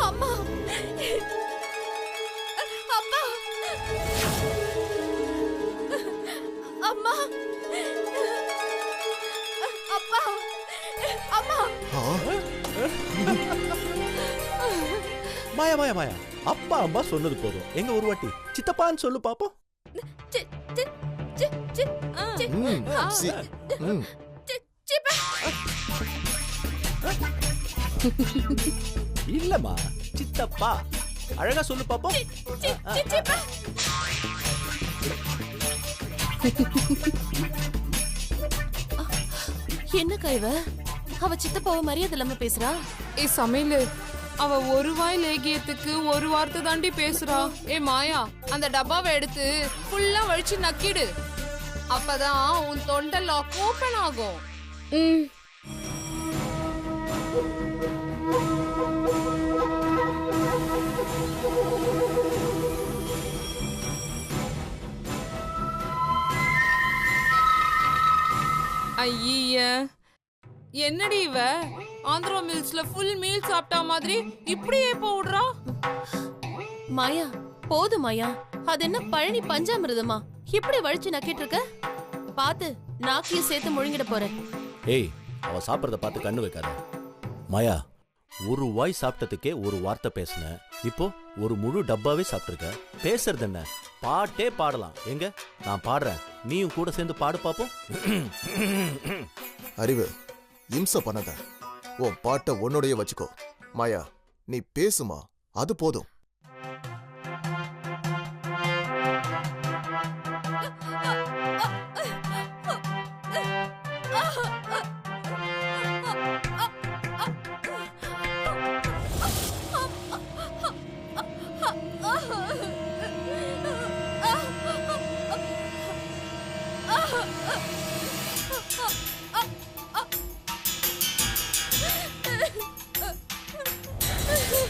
அம்மா அப்பா அம்மா அப்பா அம்மா மாயா மாயா மாயா அப்பா அம்மா சொன்னது போதும். எங்க ஒரு வாட்டி சித்தப்பான்னு சொல்லு பாப்போம். இல்லம்மா சித்தப்பா அழகா சொல்லு பாப்போம். என்ன கைவ அவ சித்தப்பாவ மரியாதை இல்லாம பேசுறா. சமையலு அவ ஒரு வாய் லேகியத்துக்கு ஒரு வார்த்தை தாண்டி பேசுறா. மாயா அந்த டப்பாவை எடுத்து ஃபுல்லா வழிச்சு நக்கிடு. அப்பதான் உன் தொண்டெல்லாம் ஓபன் ஆகும். ஐய என்னடி இவ ஆந்திரா மில்ஸ்ல ஃபுல் மீல் சாப்பிட்டா மாதிரி இப்படியே போடுறா. மாயா போதும் மாயா. அது என்ன பழனி பஞ்சாமிர்தமா இப்படி வழிச்சு நக்கிட்டு இருக்க? பாத்து நாக்கிய சேர்த்து முழுங்கிட போறேன். ஏய் அவ சாப்பிடறத பார்த்து கண்ணு வைக்காத. மாயா ஒரு வாய் சாப்பிட்டதுக்கே ஒரு வார்த்தை பேசுன. இப்போ ஒரு முழு டப்பாவே சாப்பிட்டுருக்க. பேசுறது என்ன? பாட்டே பாடலாம். எங்க நான் பாடுறேன், நீயும் கூட சேர்ந்து பாடு பாப்போம். அறிவு இம்ச பண்ணாத. உன் பாட்டை உன்னோடைய வச்சுக்கோ. மாயா நீ பேசுமா, அது போதும்.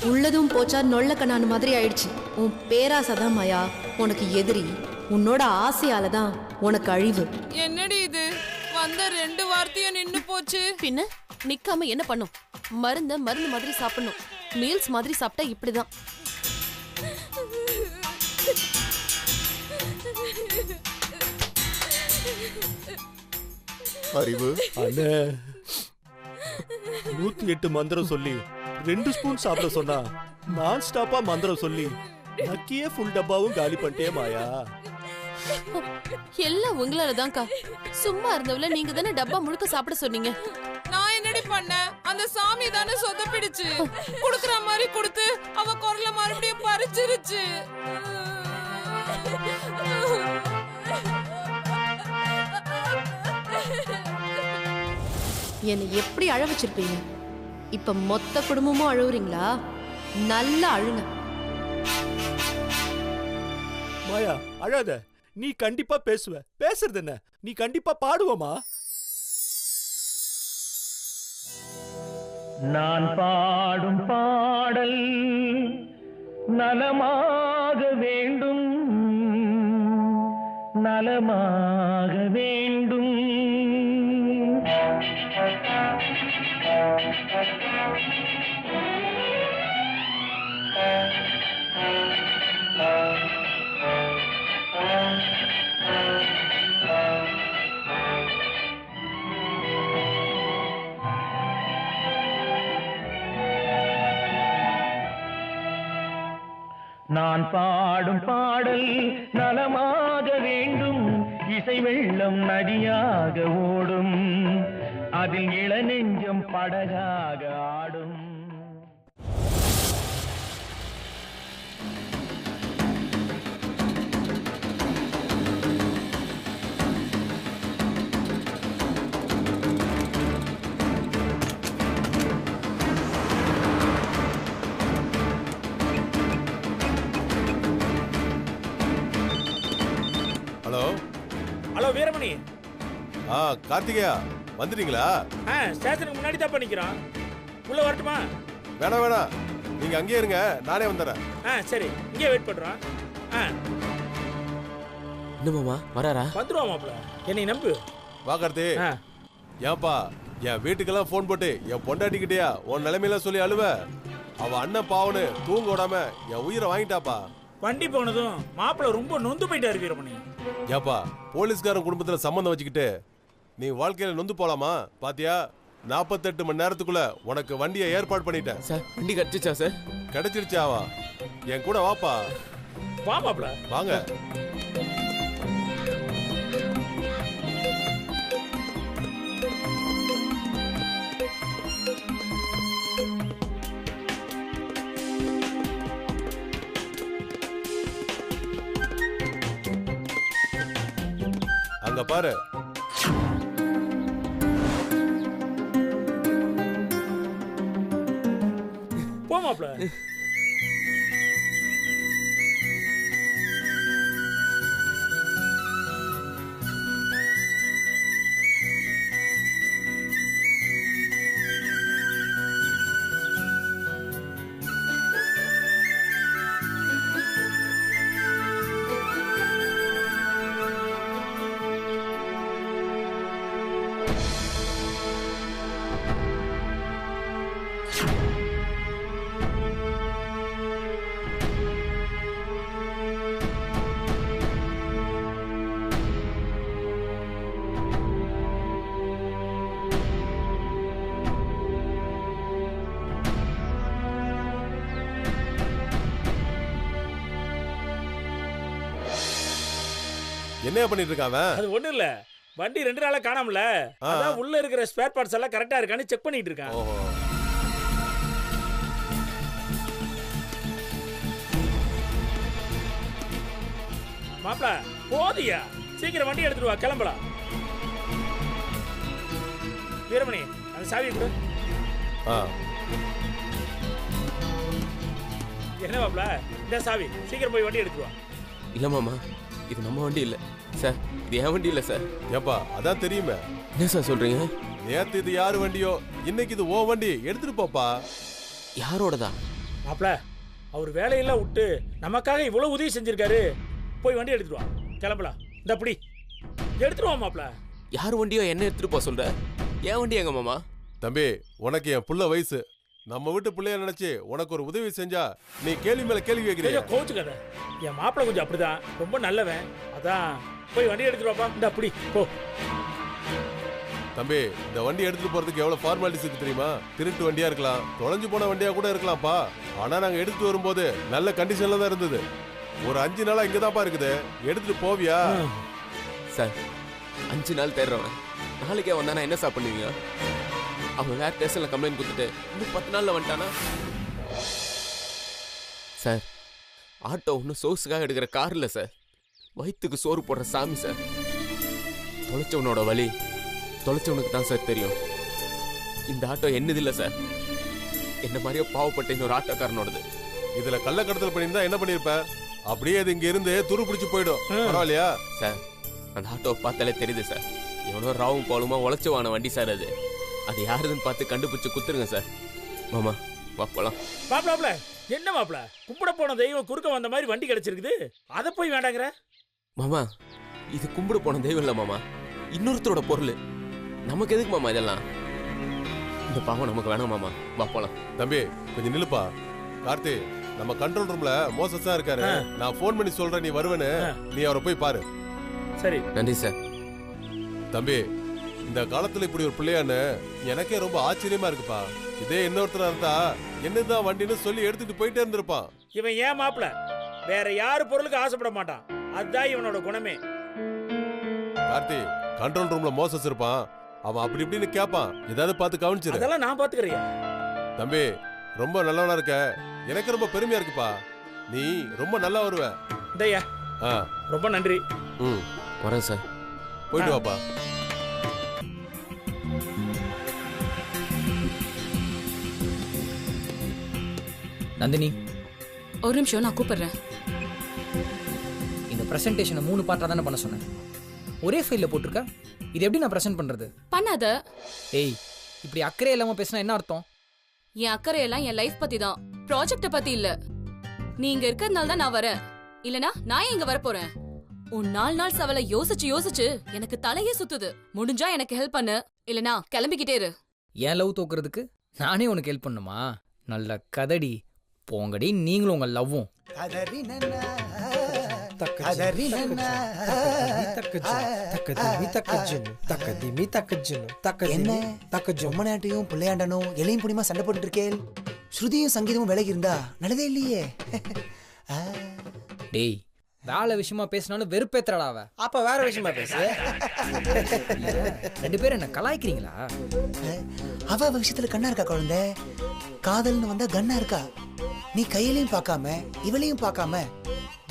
உள்ளதும் போச்சா நொல்ல கண்ணானு மாதிரி ஆயிடுச்சு. உன் பேராசைதான் மாயா உனக்கு எதிரி. உன்னோட ஆசையால தான் உனக்கு அழிவு. என்னடி இது வந்த 2 வார்த்தையும் நின்னு போச்சு. பின்ன நிக்காம என்ன பண்ணும்? மருந்து மாதிரி சாப்பிடணும். மீல்ஸ் மாதிரி சாப்பிட்டா இப்படிதான். அறிவு அண்ணே 108 மந்திரம் சொல்லி 2 ஸ்பூன் சாப்பிட சொன்னா நான் ஸ்டாப்பா மந்திரம் சொல்லி நக்கியே ஃபுல் டப்பாவும் காலி பண்ணிட்டே மாயா. எல்லாம் உங்களாலதான்க்கா. சும்மா இருந்தவள நீங்க தானே டப்பா முழுக்க சாப்பிட சொன்னீங்க. நான் என்னடி பண்ண? அந்த சாமி தானே சொதப்பிடுச்சு. குடுக்குற மாதிரி கொடுத்து அவ குரல மறுபடியும் பறிச்சிருச்சு. என்னை எப்படி அழ வச்சிருப்பீங்க? இப்ப மொத்த குடும்பமும் அழுவுறீங்களா? நல்லா அழுங்க. மாயா அழாத. நீ கண்டிப்பா பேசுவ. பேசுறது என்ன? நீ கண்டிப்பா பாடுவமா? நான் பாடும் பாடல் நலமாக வேண்டும், நலமாக வேண்டும். நான் பாடும் பாடல் நலமாக வேண்டும், இசை வெள்ளம் நதியாக ஓடும், அதில் இளநெஞ்சம் படகாக ஆடும். Hello hello Veeramani. கார்த்திகேயா வந்துட்டீங்களா? ஸ்டேஷனுக்கு முன்னாடி தான் பண்ணிக்கிறோம். உள்ள வரட்டுமா? வேணாம் வேணாம், நீங்க அங்கேயே இருங்க, நானே வந்துடுறேன். சரி, இங்கே வெயிட் பண்றோம். இன்னுமாமா வராரா? வந்துருவோம் மாப்ள, என்னை நம்பு. வா கார்த்தி. ஏன்பா என் வீட்டுக்கெல்லாம் போன் போட்டு என் பொண்டாட்டிக்கிட்டயா உன் நிலைமையெல்லாம் சொல்லி அழுவ? அவ அண்ணன் பாவனு தூங்க விடாம என் உயிரை வாங்கிட்டாப்பா. வண்டி போனதும் மாப்பிள்ள ரொம்ப நொந்து போயிட்டாரு வீரமணி. ஏப்பா போலீஸ்காரன் குடும்பத்துல சம்பந்தம் வச்சுக்கிட்டு நீ வாழ்க்கையில நொந்து போலாமா? பாத்தியா 48 மணி நேரத்துக்குள்ள உனக்கு வண்டியை ஏற்பாடு பண்ணிட்டேன். சார் வண்டி கிடைச்சிச்சா சார்? கிடைச்சிருச்சாவா? என் கூட வாப்பா. வா மாப்பிள்ள வாங்க. அங்க பாரு. போ மாப்பிள்ள. என்ன பண்ணிட்டு இருக்காங்க? அது ஒண்ணு இல்ல, வண்டி 2 நாளா காணாமல, அதான் உள்ள இருக்கிற ஸ்பேர் பார்ட்ஸ் எல்லாம் கரெக்டா இருக்கான்னு செக் பண்ணிட்டு இருக்கான். மாப்பிள போதியா, சீக்கிரம் வண்டி எடுத்துட்டு வா, கிளம்பலாம். வீரமணி அந்த சாவியை கொடு. என்ன மாப்பிள, இந்த சாவி, சீக்கிரம் போய் வண்டி எடுத்துட்டு வா. இல்ல மாமா, இது நம்ம வண்டி இல்ல சார், இது என் வண்டி இல்ல சார். ஏப்பா அதான் தெரியுமே. என்ன சார் சொல்றீங்க? நேத்து இது யாரு வண்டியோ, இன்னைக்கு இது ஓ வண்டி, எடுத்துட்டு போப்பா. யாரோடதா? மாப்பிள அவர் வேலையெல்லாம் விட்டு நமக்காக இவ்வளவு உதவி செஞ்சிருக்காரு, போய் வண்டி எடுத்துட்டு வா, கிளம்பலாம். இந்த அப்படி எடுத்துட்டு வா மாப்பிள. யார் வண்டியோ என்ன எடுத்துட்டு போ சொல்ற? என் வண்டி எங்க மாமா? தம்பி உனக்கு என் புள்ள வயசு, நம்ம வீட்டு பிள்ளைய நினைச்சு உனக்கு ஒரு உதவி செஞ்சா நீ கேள்வி மேல கேள்வி கேட்கிறீங்க. கோச்சுக்காத, என் மாப்பிள்ள கொஞ்சம் அப்படிதான், ரொம்ப நல்லவன், அதான் போய் வண்டி எடுத்துட்டு வாப்பா. இந்த அப்படி போ. தம்பி இந்த வண்டி எடுத்துட்டு போறதுக்கு எவ்வளவு ஃபார்மாலிட்டிஸ் இருக்கு தெரியுமா? திருட்டு வண்டியா இருக்கலாம், தொலைஞ்சு போன வண்டியா கூட இருக்கலாம்ப்பா. ஆனா நாங்க எடுத்துட்டு வரும்போது நல்ல கண்டிஷன்ல தான் இருந்தது. ஒரு 5 நாளா இங்கதான்ப்பா இருக்குது, எடுத்துட்டு போவியா? சார் 5 நாள் தேடுறவன் நாளைக்கே வந்தானா என்ன சார் பண்ணுவீங்க? அவன் வேற ஸ்டேஷன்ல கம்ப்ளைண்ட் கொடுத்துட்டு இன்னும் 10 நாள்ல வந்துட்டானா? சார் ஆட்டோ ஒன்றும் சோர்ஸுக்காக எடுக்கிற கார் இல்லை சார், வயிற்றுக்கு சோறு போடுற சாமி சார். தொலைச்சவனோட வலி தொலைச்சவனுக்கு தான் சார் தெரியும். இந்த ஆட்டோ என்னது இல்லை சார், என்ன மாதிரியே பாவப்பட்ட இன்னொரு ஆட்டோக்காரனோடது. இதுல கள்ளக்கடத்தல் பண்ணியிருந்தா என்ன பண்ணிருப்ப? அப்படியே அது இங்க இருந்து துரு பிடிச்சு போயிடும், பரவாயில்லையா? சார் அந்த ஆட்டோவை பார்த்தாலே தெரியுது சார், எவ்வளோ ராவும் பாலுமா உழைச்சவான வண்டி சார் அது. அது யாருதுன்னு பார்த்து கண்டுபிடிச்சு குத்துருங்க சார். மாமா வா போலாம். மாப்பிள என்ன மாப்பிள, கும்பிட போன தெய்வம் குறுக்க வந்த மாதிரி வண்டி கிடைச்சிருக்குது, அதை போய் வேண்டாங்கிற? மாமா இது கும்பிட போன தெய்வம் இல்லை மாமா, இன்னொருத்தரோட பொருள். நமக்கு எதுக்கு மாமா இதெல்லாம்? இந்த பாவம் நமக்கு வேணாம் மாமா, வா போலாம். தம்பி கொஞ்சம் நில்லுப்பா. கார்த்தி நம்ம கண்ட்ரோல் ரூம்ல மோசஸா இருக்காரு, நான் போன் பண்ணி சொல்றேன், நீ வருவேன்னு, நீ அவரை போய் பாரு. சரி நன்றி சார். தம்பி இந்த காலத்துல இப்படி ஒரு பிள்ளையான்னு எனக்கே ரொம்ப ஆச்சரியமா இருக்குப்பா. இதே இன்னொருத்தரா இருந்தா என்னதான் வண்டின்னு சொல்லி எடுத்துட்டு போயிட்டே இருந்திருப்பான். இவன் ஏன் மாப்பிள வேற யாரு பொருளுக்கு ஆசைப்பட மாட்டான், அதுதான் இவனோட குணமே. கார்த்தி கண்ட்ரோல் ரூம்ல மோசஸ் இருப்பான், அவன் அப்படி இப்படின்னு கேட்பான், ஏதாவது பார்த்து கவனிச்சிரு. அதெல்லாம் நான் பாத்துக்கிறேன். தம்பி ரொம்ப நல்லவனா இருக்க, எனக்கு ரொம்ப பெருமையா இருக்குப்பா. நீ ரொம்ப நல்லா வருவ. இதையா ரொம்ப நன்றி. வரேன் சார். போயிட்டு வாப்பா. நந்தினி ஒரு நிமிஷம், நான் கூப்பிடுறேன். இந்த பிரசன்டேஷனை 3 பார்ட்டா தானே பண்ண சொன்னேன், ஒரே ஃபைல்ல போட்டிருக்க. இது எப்படி நான் பிரசன்ட் பண்றது? பண்ணாத. ஏய் இப்படி அக்கறை இல்லாம பேசினா என்ன அர்த்தம்? என் அக்கறை எல்லாம் என் லைஃப் பத்தி தான், ப்ராஜெக்ட பத்தி இல்ல. நீங்க இருக்கிறதுனால தான் நான் வரேன், இல்லனா நான் எங்க வர போறேன்? உன் 4 நாள் சவலை யோசிச்சு யோசிச்சு எனக்கு தலையே சுத்துது. முடிஞ்சா எனக்கு ஹெல்ப் பண்ணு, இல்லனா கிளம்பிக்கிட்டே இரு. என் லவ் தோக்குறதுக்கு நானே உனக்கு ஹெல்ப் பண்ணுமா? நல்ல கதடி போங்கடி நீங்களும் உங்க லவ்வும். பொம்மநாட்டையும் பிள்ளையாண்டனும் எலையும் புடிமா சண்டை போட்டு இருக்கேன். ஸ்ருதியும் சங்கீதமும் விலகி இருந்தா நல்லதே இல்லையே. டேய் வேலை விஷயமா பேசினாலும் வெறுப்பேத்துறடா அவ. அப்ப வேற விஷயமா பேசு. 2 பேரும் என்ன கலாய்க்கிறீங்களா? அவ விஷயத்துல கண்ணா இருக்கா குழந்தை. காதல்னு வந்தா கண்ணா இருக்கா. நீ கையிலையும் பார்க்காம இவளையும் பார்க்காம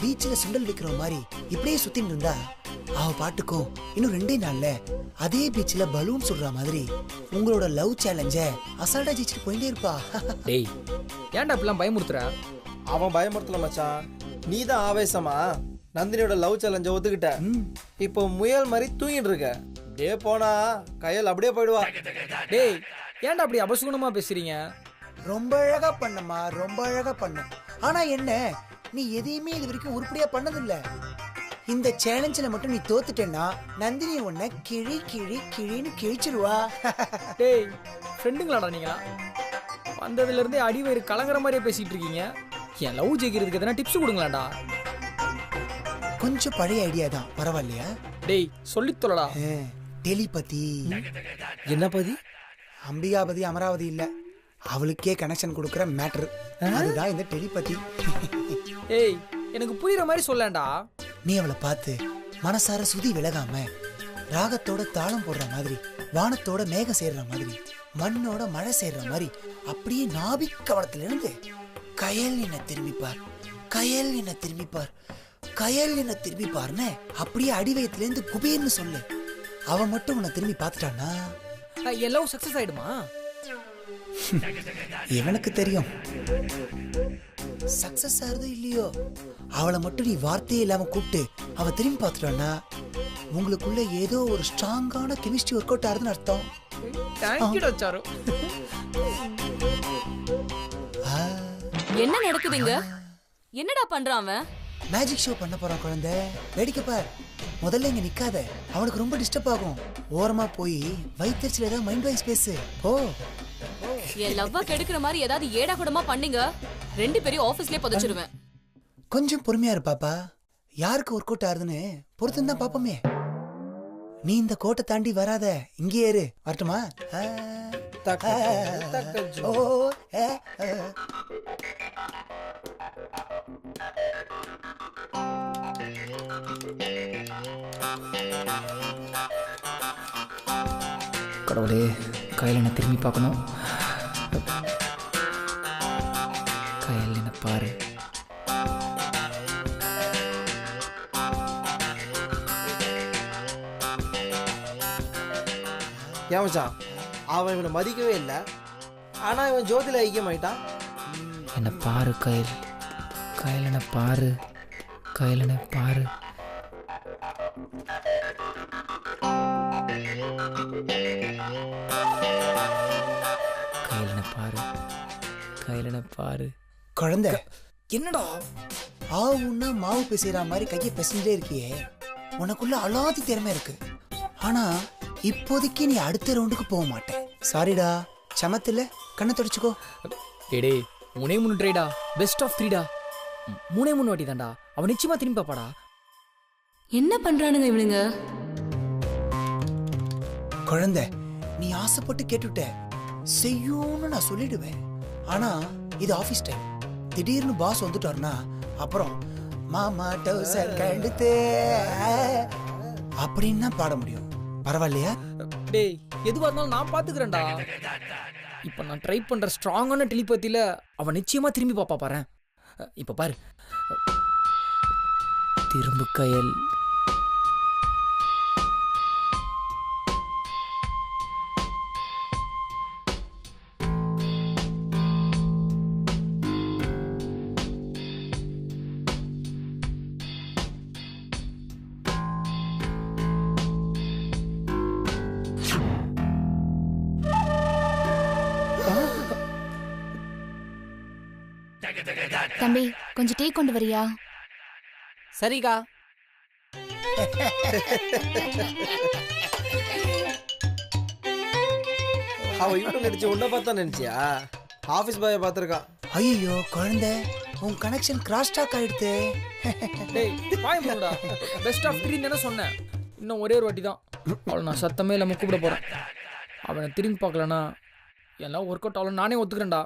பீச்சில் சுண்டல் வைக்கிற மாதிரி இப்படியே சுத்தின்னு இருந்தா அவ பாட்டுக்கும் இன்னும் 2 நாள்ல அதே பீச்சில் பலூன் சுடுற மாதிரி உங்களோட லவ் சேலஞ்ச அசால்ட்டா ஜெயிச்சுட்டு போயிட்டே இருப்பா. டேய் ஏன்டா அப்படிலாம் பயமுறுத்துற? அவன் பயமுறுத்தல மச்சான், நீ தான் ஆவேசமா நந்தினியோட லவ் சேலஞ்ச ஒத்துக்கிட்ட. இப்போ முயல் மாதிரி தூங்கிட்டு இருக்க. அப்படியே போனா கையில் அப்படியே போயிடுவா. டேய் ஏன்டா அப்படி அபசகுணமா பேசுறீங்க? ரொம்ப அழகா பண்ணமா, ரொம்ப அழகா பண்ண. ஆனா என்ன, நீ எதையுமே இது வரைக்கும் உருப்படியா பண்ணதில்ல. இந்த சேலஞ்சில மட்டும் நீ தோத்துட்டேன்னா நந்தினி உன்னை கிழி கிழி கிழின்னு கிழிச்சிருவா. டேய் ஃப்ரெண்டுங்களாடா நீங்களா? வந்ததுல இருந்தே அடிவயிறு கலங்குற மாதிரியே பேசிட்டு இருக்கீங்க. என் லவ் ஜெயிக்கிறதுக்கு எதனா டிப்ஸ் கொடுங்களாடா. கொஞ்சம் பழைய ஐடியா தான், பரவாயில்லையா? டேய் சொல்லித் தொலைடா. டெலிபதி. என்ன பதி? அம்பிகாபதி அமராவதி இல்ல, அவளுக்கே கனெக்ஷன் கொடுக்கற மேட்டர். அதுதான் இந்த டெலிபதி. ஏய் எனக்கு புரியுற மாதிரி சொல்லண்டா. நீ அவளை பார்த்து மனசார சுதி விலகாம ராகத்தோட தாளம் போடுற மாதிரி, வானத்தோட மேகம் சேர்ற மாதிரி, மண்ணோட மழை சேர்ற மாதிரி அப்படியே நாபிக் கவனத்துல இருந்து கயல் என்ன திரும்பிப்பார், கயல் என்ன திரும்பிப்பார், கயல் என்ன திரும்பிப்பார்னு அப்படியே அடிவயத்துல இருந்து குபீர்னு சொல்லு. அவ மட்டும் உன்னை திரும்பி பார்த்துட்டான்னா என் லவ் சக்சஸ் ஆயிடுமா? எனக்கு தெரியும் சக்சஸ் ஆகுதோ இல்லையோ. அவளை மட்டும் நீ வார்த்தையே இல்லாம கூப்பிட்டு அவ திரும்பி பார்த்துட்டான்னா உங்களுக்குள்ள ஏதோ ஒரு ஸ்ட்ராங்கான கெமிஸ்ட்ரி ஒர்க் அவுட் ஆகுதுன்னு அர்த்தம். என்ன நடக்குதுங்க? என்னடா பண்றான் அவன்? மேஜிக் ஷோ பண்ண போறான் குழந்தை, வேடிக்கை பார். முதல்ல இங்க நிக்காத, அவனுக்கு ரொம்ப டிஸ்டர்ப் ஆகும். ஓரமா போய் வயிற்றுல ஏதாவது மைண்ட் வைஸ் பேசு. ஓ என் லவ்வா கெடுக்கிற மாதிரி ஏதாவது ஏடா கூடமா பண்ணீங்க, 2 பேரையும் ஆபீஸ்லயே புதைச்சிடுவேன். கொஞ்சம் பொறுமையா இரு பாப்பா. யாருக்கு ஒர்க் அவுட் ஆகுதுன்னு பொறுத்து தான் பாப்போமே. நீ இந்த கோட்டை தாண்டி வராத, இங்கே ஏறு. வரட்டுமா? கடவுளே, கையில் என்ன திரும்பி பார்க்கணும். கையில் என்ன பாரு. ஏன் மச்சான், அவன் இவனை மதிக்கவே இல்லை. ஆனா இவன் ஜோதியில ஐக்கியமாயிட்டான். என்ன பாரு கையில், கையில் என்ன பாரு, கையில் என்ன பாரு. கையில் என்ன பாரு, கையில் என்ன பாரு. குழந்தை என்னடா ஆவுன்னா மாவு பேசுற மாதிரி கையை பேசிட்டே இருக்கியே. உனக்குள்ள அலாதி திறமை இருக்கு. ஆனா இப்போதைக்கு நீ அடுத்த ரவுண்டுக்கு போக மாட்டேன். சாரிடா, சமத்துல கண்ணை தொடச்சுக்கோ. டேடே 3 ட்ரைடா, பெஸ்ட் ஆஃப் 3டா. 3 வாட்டி தான்டா. அவன் நிச்சயமா திரும்பி பாப்பாடா. என்ன பண்றானுங்க இவனுங்க? குழந்தை, நீ ஆசைப்பட்டு கேட்டுட்ட, செய்யும்னு நான் சொல்லிடுவேன். ஆனா இது ஆபீஸ் டைம். திடீர்னு பாஸ் வந்துட்டாருன்னா அப்புறம் மாமா டவுசர் கழுத்து அப்படின்னு பாட முடியும். பரவாயில்லையா? டேய் எதுவா இருந்தாலும் நான் பாத்துக்கிறேன்டா. இப்ப நான் ட்ரை பண்ற ஸ்ட்ராங்கான டெலிபதியில அவன் நிச்சயமா திரும்பி பாப்பா பாரு. இப்ப பாரு, திரும்பு கையல். தம்பி, கொஞ்சம் டீ கொண்டு வரியா? சரிக்கா. அவ யூடியூப் நடிச்சு உன்ன பார்த்தா நினைச்சியா? ஆஃபீஸ் பாயை பார்த்துருக்கா. ஐயோ குழந்தை, உன் கனெக்ஷன் கிராஸ் டாக் ஆயிடுத்து. டேய் வாய் மூடுடா. பெஸ்ட் ஆஃப் 3 தானே சொன்னேன். இன்னும் ஒரே ஒரு வாட்டி தான். அவளை நான் சத்தமே இல்லாமல் கூப்பிட போகிறேன். அவனை திரும்பி பார்க்கலன்னா எல்லாம் ஒர்க் அவுட் ஆகல. நானே ஒத்துக்கிறேன்டா.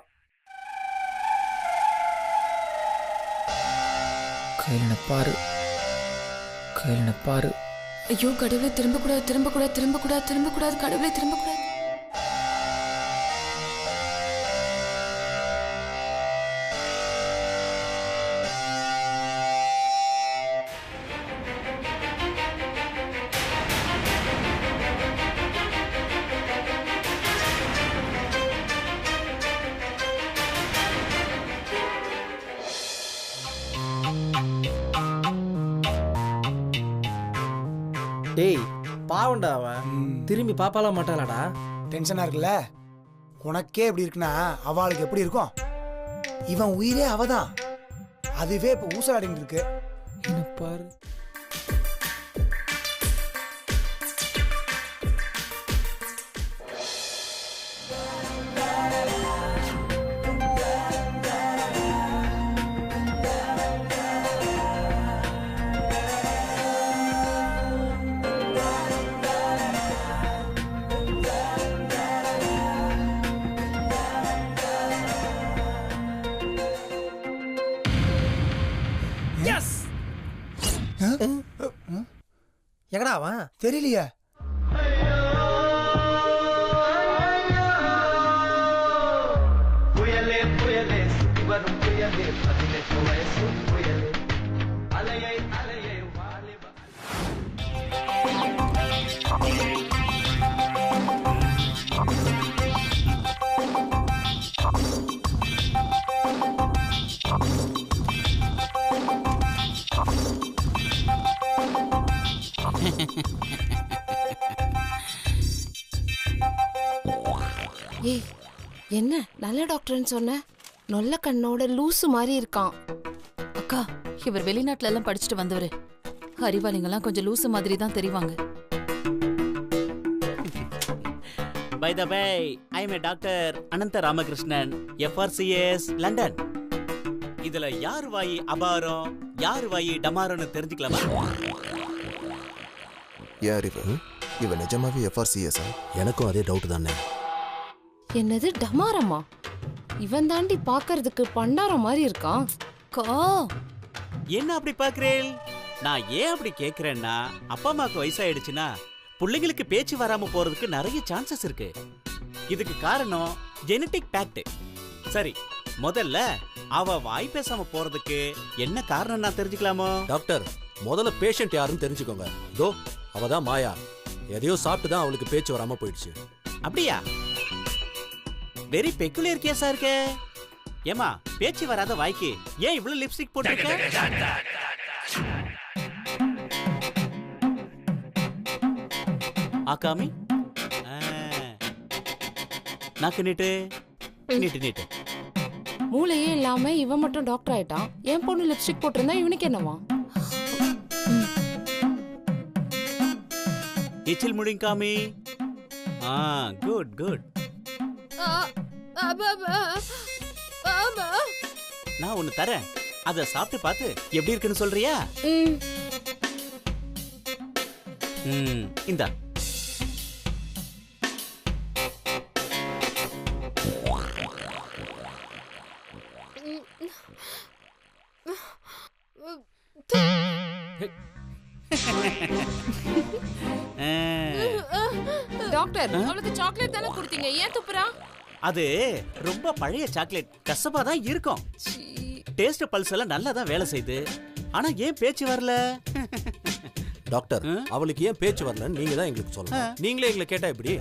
கையில பாரு, கையில பாரு. ஐயோ கடவுளே, திரும்பக்கூடாது திரும்பக்கூடாது திரும்பக்கூடாது திரும்பக்கூடாது கடவுளே, திரும்பக்கூடாது. டேய் பாவண்டா, அவன் திரும்பி பாப்பாலாம் மாட்டாளாடா. டென்ஷனா இருக்குல்ல? உனக்கே எப்படி இருக்குன்னா அவளுக்கு எப்படி இருக்கும்? இவன் உயிரே அவதான். அதுவே இப்போ ஊசலாடிட்டு இருக்கு. என்ன பாரு. எங்கடா அவன்? தெரியலையே. புயலே புயலே சுத்தி வரும் புயலே 18 வயசு புயலே அலையை அலையை வாலிப ஏய் என்ன நல்ல டாக்டர்னு சொன்ன? நல்ல கண்ணோட லூசு மாதிரி இருக்கான். அக்கா, இவர் வெளிநாட்டுல எல்லாம் படிச்சுட்டு வந்தவரு. அறிவாளிங்கெல்லாம் கொஞ்சம் லூசு மாதிரி தான் தெரிவாங்க. By the way, I am a Dr. Anantha Ramakrishnan, FRCS, London. இதுல யார் வாயி அபாரம் யார் வாயி டமாரம்னு தெரிஞ்சுக்கலாமா? யார் இவன் நிஜமாவே FRCS? எனக்கும் அதே டவுட் தானே. என்னது டமாரமா? இவன் தாண்டி பாக்குறதுக்கு பண்டாரம் மாதிரி இருக்கான். என்ன அப்படி பாக்குறேன்? நான் ஏன் அப்படி கேக்குறேன்னா, அப்பா அம்மாக்கு வயசாயிடுச்சுன்னா பிள்ளைங்களுக்கு பேச்சு வராம போறதுக்கு நிறைய சான்சஸ் இருக்கு. இதுக்கு காரணம் ஜெனடிக் பேக்ட். சரி, முதல்ல அவ வாய் பேசாம போறதுக்கு என்ன காரணம் நான் தெரிஞ்சுக்கலாமோ? டாக்டர், முதல்ல பேஷண்ட் யாருன்னு தெரிஞ்சுக்கோங்க. தோ அவதான் மாயா. எதையோ சாப்பிட்டு தான் அவளுக்கு பேச்சு வராம போயிடுச்சு. அப்படியா? வெரி பெக்குலியர் கேஸா இருக்கே. ஏமா, பேச்சு வராத வாய்க்கு ஏன் இவ்வளவு லிப்ஸ்டிக் போட்டிருக்க? ஆகாமி, நாக்கு நீட்டு நீட்டு நீட்டு. மூளையே இல்லாம இவன் மட்டும் டாக்டர் ஆயிட்டான். என் பொண்ணு லிப்ஸ்டிக் போட்டிருந்தா இவனுக்கு என்னவா? எச்சில் முடிங்காமி. Good good. நான் ஒண்ணு தரேன், அத சாப்பிட்டு பார்த்து எப்படி இருக்குன்னு சொல்றியா? இந்தா. டாக்டர், அவளுக்கு சாக்லேட் தானே கொடுத்தீங்க, ஏன் துப்புறா? அது ரொம்ப பழைய சாக்லேட், கசப்பா தான் இருக்கும். டேஸ்ட் பல்ஸ் எல்லாம் நல்லா தான் வேலை செய்யுது. ஆனா ஏன் பேச்சு வரல? டாக்டர், அவளுக்கு ஏன் பேச்சு வரலன்னு நீங்க தான் எங்களுக்கு சொல்லணும். நீங்களே எங்களை கேட்டா எப்படி?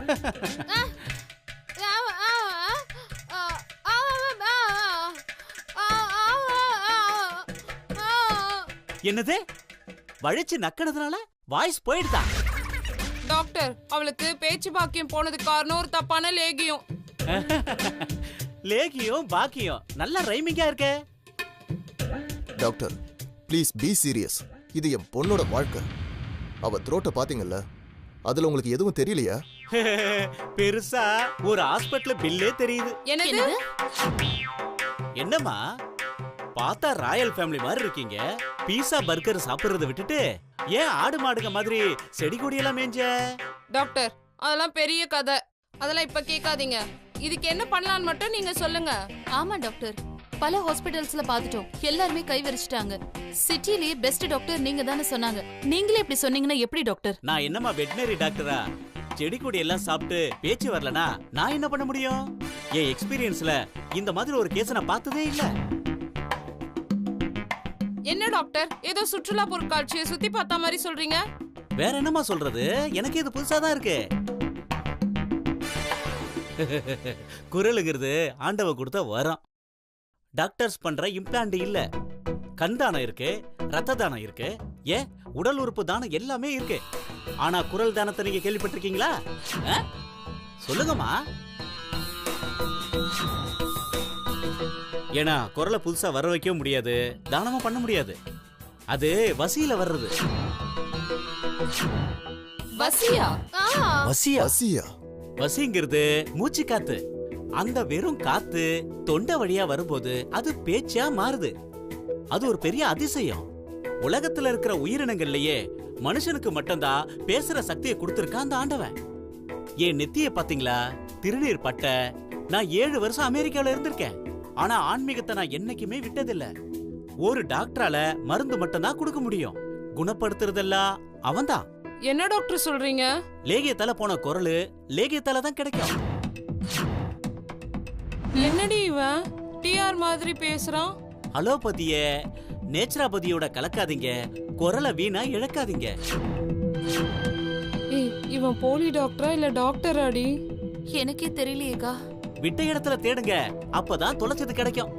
என்னது? வழிச்சு நக்கனதுனால வாய்ஸ் போயிடுதா? டாக்டர், அவளுக்கு பேச்சு பாக்கியம் போனது காரணம் ஒரு தப்பான லேகியம். லேகியம் பாக்கியம் நல்ல ரைமிங்கா இருக்கே. Doctor, please be serious. இது என் பொண்ணோட வாழ்க்கை. அவ த்ரோட்டை பாத்தீங்கல்ல, அதுல உங்களுக்கு எதுவும் தெரியலையா? பெருசா ஒரு ஹாஸ்பிடல் பில்லே தெரியுது. என்னது? என்னம்மா பார்த்தா ராயல் ஃபேமிலி மாதிரி இருக்கீங்க. பீஸா பர்கர் சாப்பிடுறத விட்டுட்டு ஏன் ஆடு மாடுங்க மாதிரி செடி கொடியெல்லாம் மேஞ்ச? டாக்டர் அதெல்லாம் பெரிய கதை, அதெல்லாம் இப்ப கேட்காதீங்க. இதுக்கு என்ன பண்ணலாம்னு மட்டும் நீங்க சொல்லுங்க. ஆமா டாக்டர், பல ஹாஸ்பிடல்ஸ்ல பாத்துட்டோம், எல்லாருமே கை விரிச்சிட்டாங்க. சிட்டிலேயே பெஸ்ட் டாக்டர் நீங்க தானே சொன்னாங்க. நீங்களே இப்படி சொன்னீங்கன்னா எப்படி டாக்டர்? நான் என்னம்மா வெட்டினரி டாக்டரா? செடி கொடி எல்லாம் சாப்பிட்டு பேச்சு வரலனா நான் என்ன பண்ண முடியும்? என் எக்ஸ்பீரியன்ஸ்ல இந்த மாதிரி ஒரு கேஸ் நான் பார்த்ததே இல்ல. என்ன டாக்டர் ஏதோ சுற்றுலா பொருட்காட்சியை சுத்தி பார்த்தா மாதிரி சொல்றீங்க? வேற என்னமா சொல்றது, எனக்கு இது புதுசா தான் இருக்கு. குரலுங்கிறது ஆண்டவ கொடுத்த வரம். டாக்டர்ஸ் பண்ற இம்ப்ளான்ட் இல்ல. கண் தானம் இருக்கு, ரத்த தானம் இருக்கு, ஏன் உடல் உறுப்பு தானம் எல்லாமே இருக்கு. ஆனா குரல் தானத்தை நீங்க கேள்விப்பட்டிருக்கீங்களா? சொல்லுங்கம்மா. ஏன்னா குரலை புதுசா வர வைக்க முடியாது, தானமும் பண்ண முடியாது. அது வசியில வர்றது. வசியா? வசியா? வசிங்கிறது மூச்சு காத்து. அந்த வெறும் காத்து தொண்டை வழியா வரும்போது அது பேச்சா மாறுது. அது ஒரு பெரிய அதிசயம். உலகத்துல இருக்கிற உயிரினங்கள்லயே மனுஷனுக்கு மட்டும்தான் பேசுற சக்தியை கொடுத்திருக்கான் அந்த ஆண்டவன். என் நெத்திய பாத்தீங்களா? திருநீர் பட்ட. நான் 7 வருஷம் அமெரிக்காவில இருந்திருக்கேன். ஆனா ஆன்மீகத்தை நான் என்னைக்குமே விட்டதில்ல. ஒரு டாக்டரால மருந்து மட்டும் தான் கொடுக்க முடியும், குணப்படுத்துறதெல்லாம் அவன்தான். என்ன டாக்டர் சொல்றீங்க? லேகியத்தால போன குரலு லேகியத்தால தான் கிடைக்கும். என்னடி இவன் டிஆர் மாதிரி பேசுறான்? அலோபதிய நேச்சுராபதியோட கலக்காதீங்க, குரலை வீணா இழக்காதீங்க. ஏய் இவன் போலி டாக்டரா இல்ல டாக்டர் அடி? எனக்கே தெரியலையேக்கா. விட்ட இடத்துல தேடுங்க, அப்பதான் தொலைச்சது கிடைக்கும்.